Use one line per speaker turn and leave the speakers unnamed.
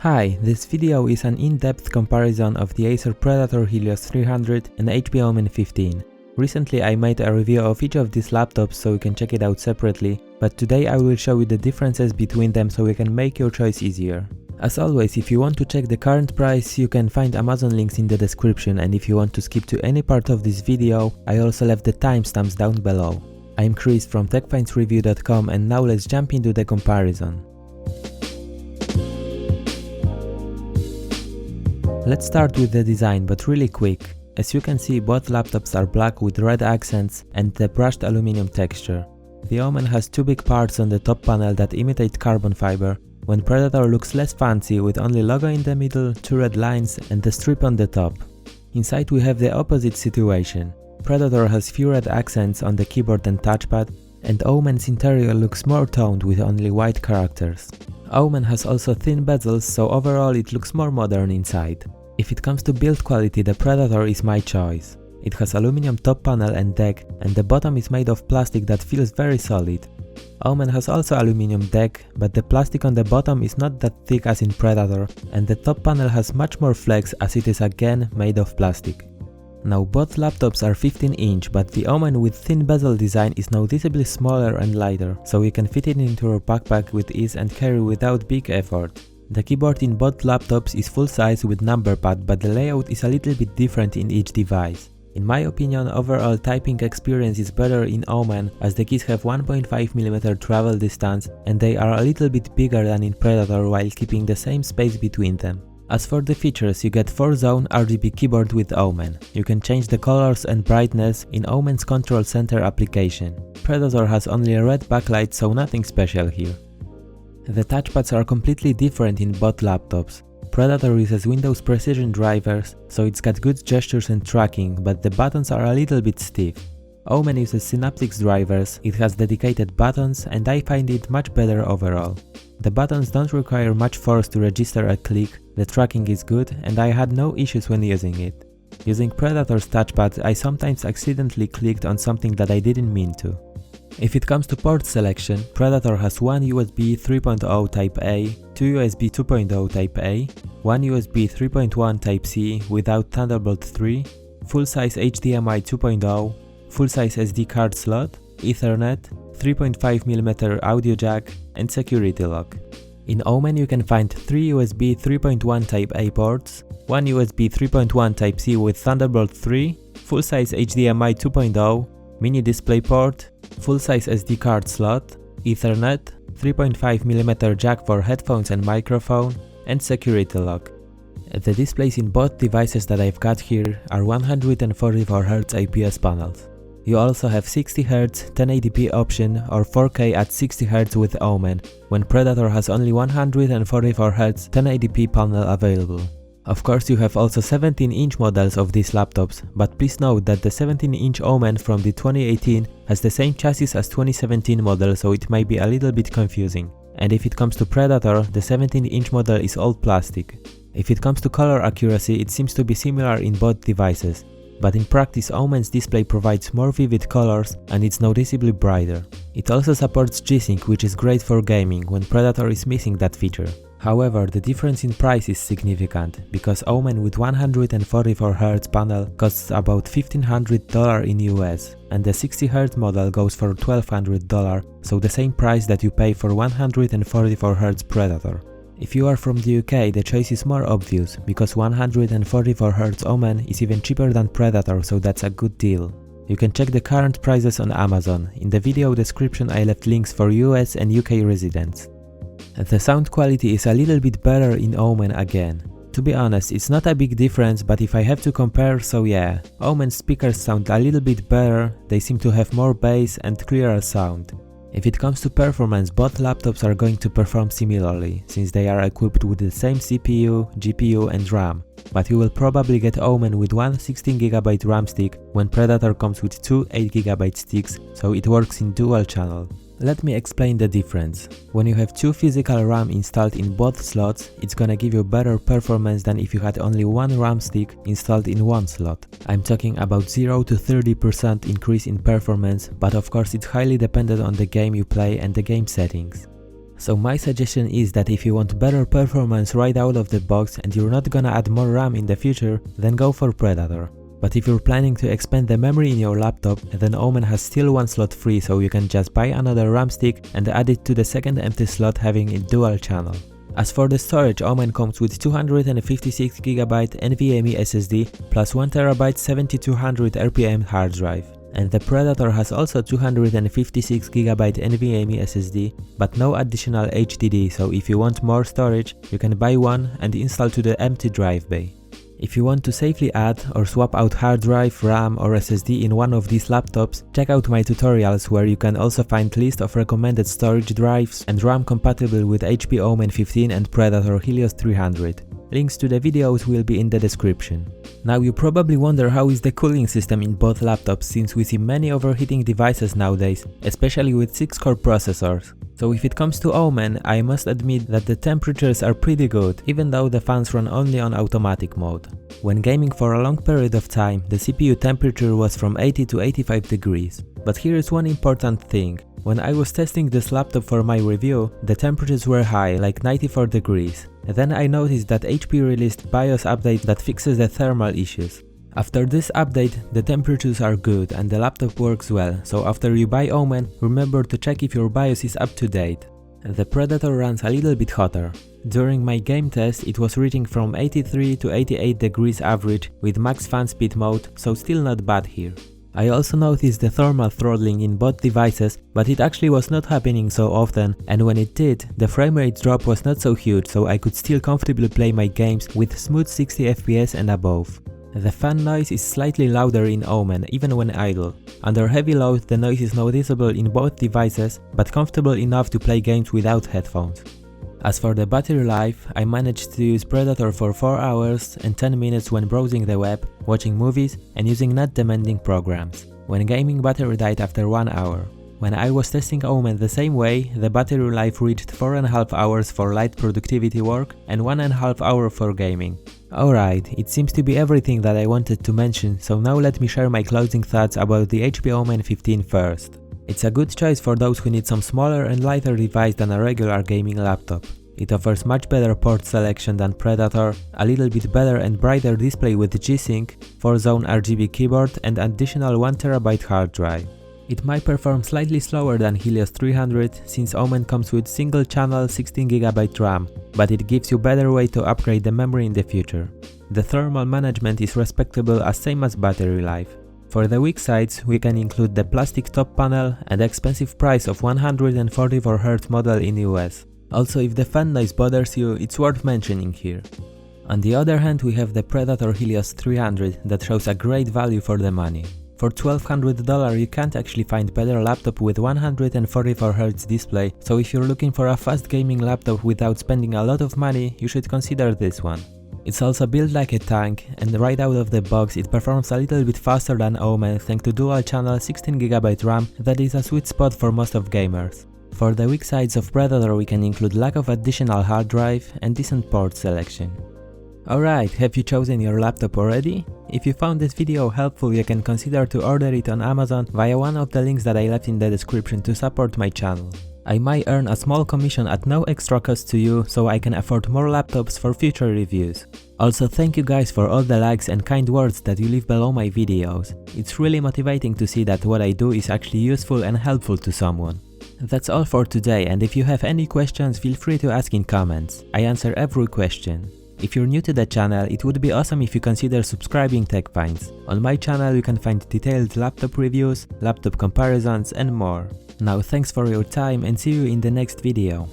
Hi, this video is an in-depth comparison of the Acer Predator Helios 300 and HP Omen 15. Recently I made a review of each of these laptops so you can check it out separately, but today I will show you the differences between them so you can make your choice easier. As always, if you want to check the current price, you can find Amazon links in the description, and if you want to skip to any part of this video, I also left the timestamps down below. I'm Chris from TechFindsReview.com, and now let's jump into the comparison. Let's start with the design, but really quick. As you can see, both laptops are black with red accents and the brushed aluminum texture. The Omen has two big parts on the top panel that imitate carbon fiber, when Predator looks less fancy with only logo in the middle, two red lines and the strip on the top. Inside we have the opposite situation. Predator has few red accents on the keyboard and touchpad, and Omen's interior looks more toned with only white characters. Omen has also thin bezels, so overall it looks more modern inside. If it comes to build quality, the Predator is my choice. It has aluminum top panel and deck, and the bottom is made of plastic that feels very solid. Omen has also aluminum deck, but the plastic on the bottom is not that thick as in Predator, and the top panel has much more flex as it is again made of plastic. Now both laptops are 15-inch, but the Omen with thin bezel design is noticeably smaller and lighter, so you can fit it into your backpack with ease and carry without big effort. The keyboard in both laptops is full size with number pad, but the layout is a little bit different in each device. In my opinion, overall typing experience is better in Omen, as the keys have 1.5mm travel distance and they are a little bit bigger than in Predator while keeping the same space between them. As for the features, you get 4-zone RGB keyboard with Omen. You can change the colors and brightness in Omen's control center application. Predator has only a red backlight, so nothing special here. The touchpads are completely different in both laptops. Predator uses Windows Precision drivers, so it's got good gestures and tracking, but the buttons are a little bit stiff. Omen uses Synaptics drivers, it has dedicated buttons, and I find it much better overall. The buttons don't require much force to register a click, the tracking is good, and I had no issues when using it. Using Predator's touchpad, I sometimes accidentally clicked on something that I didn't mean to. If it comes to port selection, Predator has one USB 3.0 Type-A, two USB 2.0 Type-A, one USB 3.1 Type-C without Thunderbolt 3, full-size HDMI 2.0, full-size SD card slot, Ethernet, 3.5mm audio jack, and security lock. In Omen you can find 3 USB 3.1 Type-A ports, one USB 3.1 Type-C with Thunderbolt 3, full-size HDMI 2.0, mini DisplayPort, full-size SD card slot, Ethernet, 3.5mm jack for headphones and microphone, and security lock. The displays in both devices that I've got here are 144Hz IPS panels. You also have 60Hz 1080p option or 4K at 60Hz with Omen, when Predator has only 144Hz 1080p panel available. Of course, you have also 17-inch models of these laptops, but please note that the 17-inch Omen from the 2018 has the same chassis as 2017 model, so it might be a little bit confusing. And if it comes to Predator, the 17-inch model is all plastic. If it comes to color accuracy, it seems to be similar in both devices, but in practice Omen's display provides more vivid colors and it's noticeably brighter. It also supports G-Sync, which is great for gaming, when Predator is missing that feature. However, the difference in price is significant, because Omen with 144Hz panel costs about $1,500 in US, and the 60Hz model goes for $1,200, so the same price that you pay for 144Hz Predator. If you are from the UK, the choice is more obvious, because 144Hz Omen is even cheaper than Predator, so that's a good deal. You can check the current prices on Amazon. In the video description I left links for US and UK residents. The sound quality is a little bit better in Omen again. To be honest, it's not a big difference, but if I have to compare, so yeah. Omen's speakers sound a little bit better, they seem to have more bass and clearer sound. If it comes to performance, both laptops are going to perform similarly, since they are equipped with the same CPU, GPU and RAM. But you will probably get Omen with one 16GB RAM stick, when Predator comes with two 8GB sticks, so it works in dual channel. Let me explain the difference. When you have two physical RAM installed in both slots, it's gonna give you better performance than if you had only one RAM stick installed in one slot. I'm talking about 0 to 30% increase in performance, but of course it's highly dependent on the game you play and the game settings. So my suggestion is that if you want better performance right out of the box and you're not gonna add more RAM in the future, then go for Predator. But if you're planning to expand the memory in your laptop, then Omen has still one slot free, so you can just buy another RAM stick and add it to the second empty slot, having it dual channel. As for the storage, Omen comes with 256GB NVMe SSD plus 1TB 7200 RPM hard drive. And the Predator has also 256GB NVMe SSD, but no additional HDD, so if you want more storage, you can buy one and install to the empty drive bay. If you want to safely add or swap out hard drive, RAM or SSD in one of these laptops, check out my tutorials where you can also find list of recommended storage drives and RAM compatible with HP Omen 15 and Predator Helios 300. Links to the videos will be in the description. Now you probably wonder how is the cooling system in both laptops, since we see many overheating devices nowadays, especially with 6-core processors. So if it comes to Omen, I must admit that the temperatures are pretty good, even though the fans run only on automatic mode. When gaming for a long period of time, the CPU temperature was from 80 to 85 degrees. But here is one important thing. When I was testing this laptop for my review, the temperatures were high, like 94 degrees. Then I noticed that HP released BIOS update that fixes the thermal issues. After this update, the temperatures are good and the laptop works well, so after you buy Omen, remember to check if your BIOS is up to date. The Predator runs a little bit hotter. During my game test, it was reaching from 83 to 88 degrees average with max fan speed mode, so still not bad here. I also noticed the thermal throttling in both devices, but it actually was not happening so often, and when it did, the frame rate drop was not so huge, so I could still comfortably play my games with smooth 60 FPS and above. The fan noise is slightly louder in Omen, even when idle. Under heavy load, the noise is noticeable in both devices, but comfortable enough to play games without headphones. As for the battery life, I managed to use Predator for 4 hours and 10 minutes when browsing the web, watching movies and using not demanding programs. When gaming, battery died after 1 hour. When I was testing Omen the same way, the battery life reached 4.5 hours for light productivity work and 1.5 hours for gaming. Alright, it seems to be everything that I wanted to mention, so now let me share my closing thoughts about the HP Omen 15 first. It's a good choice for those who need some smaller and lighter device than a regular gaming laptop. It offers much better port selection than Predator, a little bit better and brighter display with G-Sync, 4-zone RGB keyboard and additional 1TB hard drive. It might perform slightly slower than Helios 300 since Omen comes with single channel 16GB RAM, but it gives you better way to upgrade the memory in the future. The thermal management is respectable as same as battery life. For the weak sides, we can include the plastic top panel and expensive price of 144Hz model in US. Also, if the fan noise bothers you, it's worth mentioning here. On the other hand, we have the Predator Helios 300 that shows a great value for the money. For $1,200 you can't actually find better laptop with 144Hz display, so if you're looking for a fast gaming laptop without spending a lot of money, you should consider this one. It's also built like a tank, and right out of the box it performs a little bit faster than Omen thanks to dual channel 16GB RAM that is a sweet spot for most of gamers. For the weak sides of Predator we can include lack of additional hard drive and decent port selection. Alright, have you chosen your laptop already? If you found this video helpful, you can consider to order it on Amazon via one of the links that I left in the description to support my channel. I might earn a small commission at no extra cost to you, so I can afford more laptops for future reviews. Also, thank you guys for all the likes and kind words that you leave below my videos. It's really motivating to see that what I do is actually useful and helpful to someone. That's all for today, and if you have any questions, feel free to ask in comments. I answer every question. If you're new to the channel, it would be awesome if you consider subscribing Tech Finds. On my channel you can find detailed laptop reviews, laptop comparisons and more. Now thanks for your time and see you in the next video.